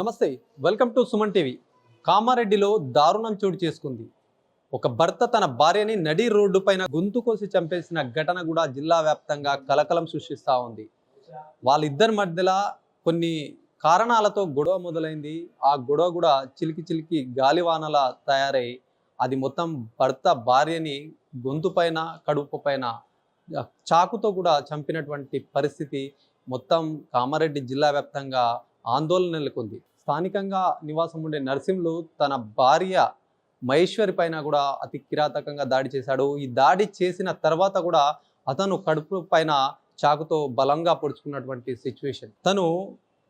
నమస్తే, welcome to Suman TV. కామారెడ్డిలో దారుణం చోటు చేసుకుంది. ఒక భర్త తన భార్యని నడి రోడ్డు పైన గొంతు కోసి చంపేసిన ఘటన కూడా జిల్లా వ్యాప్తంగా కలకలం సృష్టిస్తూ ఉంది. వాళ్ళిద్దరి మధ్యలో కొన్ని కారణాలతో గొడవ మొదలైంది. ఆ గొడవ కూడా చిలికి చిలికి గాలివానలా తయారై అది మొత్తం భర్త భార్యని గొంతు పైన కడుపు పైన చాకుతో కూడా చంపినటువంటి పరిస్థితి మొత్తం కామారెడ్డి జిల్లా వ్యాప్తంగా ఆందోళన నెలకొంది. స్థానికంగా నివాసం ఉండే నర్సింహులు తన భార్య మహేశ్వరి పైన కూడా అతి కిరాతకంగా దాడి చేశాడు. ఈ దాడి చేసిన తర్వాత కూడా అతను కడుపు పైన చాకుతో బలంగా పొడుచుకున్నటువంటి సిచ్యువేషన్. తను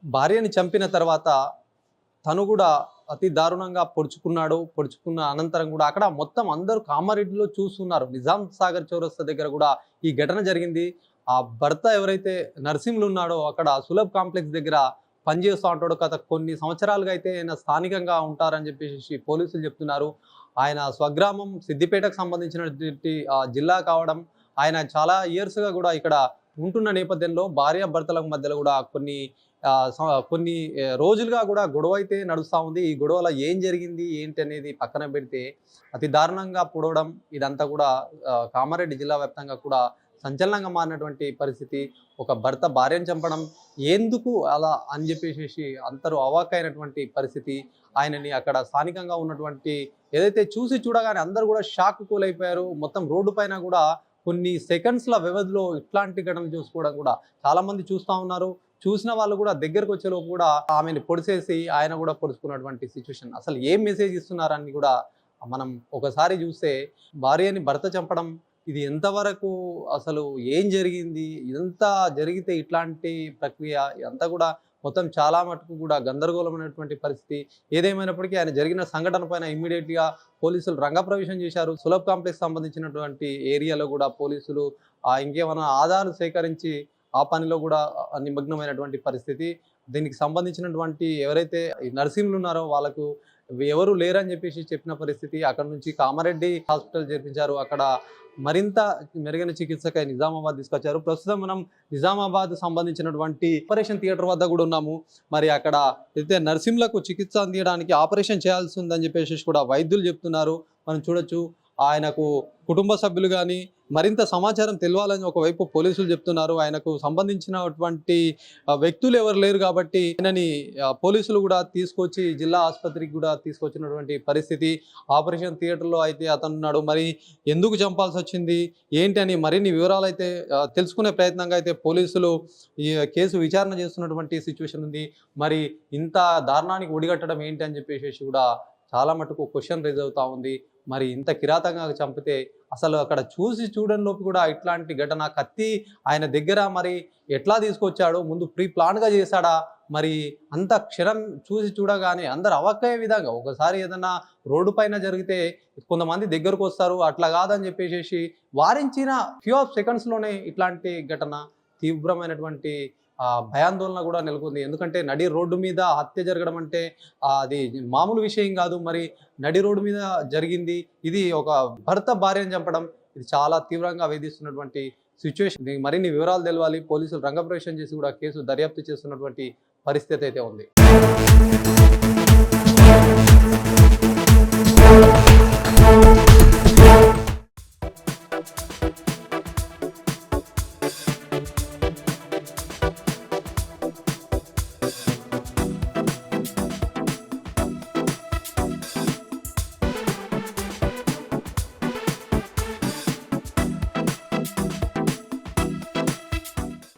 భార్యని చంపిన తర్వాత తను కూడా అతి దారుణంగా పొడుచుకున్న అనంతరం కూడా అక్కడ మొత్తం అందరూ కామారెడ్డిలో చూస్తున్నారు. నిజాం సాగర్ చౌరస్తా దగ్గర కూడా ఈ ఘటన జరిగింది. ఆ భర్త ఎవరైతే నర్సింహులు ఉన్నాడో అక్కడ సులభ్ కాంప్లెక్స్ దగ్గర పనిచేస్తూ ఉంటాడు. గత కొన్ని సంవత్సరాలుగా అయితే ఆయన స్థానికంగా ఉంటారని చెప్పేసి పోలీసులు చెప్తున్నారు. ఆయన స్వగ్రామం సిద్దిపేటకు సంబంధించినటువంటి జిల్లా కావడం, ఆయన చాలా ఇయర్స్గా కూడా ఇక్కడ ఉంటున్న నేపథ్యంలో భార్యాభర్తల మధ్యలో కూడా కొన్ని రోజులుగా కూడా గొడవ అయితే నడుస్తూ ఉంది. ఈ గొడవలో ఏం జరిగింది ఏంటి అనేది పక్కన పెడితే అతి దారుణంగా పొడవడం ఇదంతా కూడా కామారెడ్డి జిల్లా వ్యాప్తంగా కూడా సంచలనంగా మారినటువంటి పరిస్థితి. ఒక భర్త భార్యను చంపడం ఎందుకు అలా అని చెప్పేసి అందరూ అవాక్కైనటువంటి పరిస్థితి. ఆయనని అక్కడ స్థానికంగా ఉన్నటువంటి ఏదైతే చూడగానే అందరూ కూడా షాక్ కూలైపోయారు. మొత్తం రోడ్డు పైన కూడా కొన్ని సెకండ్స్ల వ్యవధిలో ఇట్లాంటి ఘటనలు చూసుకోవడం కూడా చాలామంది చూస్తూ ఉన్నారు. చూసిన వాళ్ళు కూడా దగ్గరకు వచ్చేలోపు కూడా ఆమెను పొడిసేసి ఆయన కూడా పొడుచుకున్నటువంటి సిచ్యువేషన్. అసలు ఏం మెసేజ్ ఇస్తున్నారని కూడా మనం ఒకసారి చూస్తే భార్యని భర్త చంపడం ఇది ఎంతవరకు అసలు ఏం జరిగింది, ఇదంతా జరిగితే ఇట్లాంటి ప్రక్రియ ఇదంతా కూడా మొత్తం చాలా మటుకు కూడా గందరగోళమైనటువంటి పరిస్థితి. ఏదేమైనప్పటికీ ఆయన జరిగిన సంఘటన పైన ఇమ్మీడియట్గా పోలీసులు రంగప్రవేశం చేశారు. సులభ్ కాంప్లెక్స్ సంబంధించినటువంటి ఏరియాలో కూడా పోలీసులు ఇంకేమైనా ఆధారాలు సేకరించి ఆ పనిలో కూడా నిమగ్నమైనటువంటి పరిస్థితి. దీనికి సంబంధించినటువంటి ఎవరైతే నర్సింహులు ఉన్నారో వాళ్ళకు ఎవరు లేరని చెప్పేసి చెప్పిన పరిస్థితి. అక్కడ నుంచి కామారెడ్డి హాస్పిటల్ చేర్పించారు. అక్కడ మరింత మెరుగైన చికిత్సకై నిజామాబాద్ తీసుకొచ్చారు. ప్రస్తుతం మనం నిజామాబాద్ సంబంధించినటువంటి ఆపరేషన్ థియేటర్ వద్ద కూడా ఉన్నాము. మరి అక్కడ అయితే నర్సింహులకు చికిత్స అందించడానికి ఆపరేషన్ చేయాల్సి ఉందని చెప్పేసి కూడా వైద్యులు చెప్తున్నారు. మనం చూడొచ్చు. ఆయనకు కుటుంబ సభ్యులు కానీ మరింత సమాచారం తెలియాలని ఒకవైపు పోలీసులు చెప్తున్నారు. ఆయనకు సంబంధించినటువంటి వ్యక్తులు ఎవరు లేరు కాబట్టి ఆయనని పోలీసులు కూడా తీసుకొచ్చి జిల్లా ఆసుపత్రికి కూడా తీసుకొచ్చినటువంటి పరిస్థితి. ఆపరేషన్ థియేటర్లో అయితే అతను ఉన్నాడు. మరి ఎందుకు చంపాల్సి వచ్చింది ఏంటి అని మరిన్ని వివరాలు అయితే తెలుసుకునే ప్రయత్నంగా అయితే పోలీసులు ఈ కేసు విచారణ చేస్తున్నటువంటి సిచ్యువేషన్ ఉంది. మరి ఇంత దారుణానికి ఒడిగట్టడం ఏంటి అని చెప్పేసి కూడా చాలా మటుకు క్వశ్చన్ రైజ్ అవుతూ ఉంది. మరి ఇంత కిరాతంగా చంపితే అసలు అక్కడ చూడని లోపు కూడా ఇట్లాంటి ఘటన కత్తి ఆయన దగ్గర మరి ఎట్లా తీసుకొచ్చాడు, ముందు ప్రీ ప్లాన్గా చేశాడా, మరి అంత క్షణం చూడగానే అందరు అవక్కయ్యే విధంగా ఒకసారి ఏదన్నా రోడ్డు పైన జరిగితే కొంతమంది దగ్గరకు వస్తారు, అట్లా కాదని చెప్పేసి వారించిన ఫ్యూ ఆఫ్ సెకండ్స్లోనే ఇట్లాంటి ఘటన తీవ్రమైనటువంటి భయాందోళన కూడా నెలకొంది. ఎందుకంటే నడి రోడ్డు మీద హత్య జరగడం అంటే అది మామూలు విషయం కాదు. మరి నడి రోడ్డు మీద జరిగింది. ఇది ఒక భర్త భార్యను చంపడం ఇది చాలా తీవ్రంగా వేధిస్తున్నటువంటి సిచ్యువేషన్. మరిన్ని వివరాలు తెలవాలి. పోలీసులు రంగప్రవేశం చేసి కూడా కేసు దర్యాప్తు చేస్తున్నటువంటి పరిస్థితి అయితే ఉంది.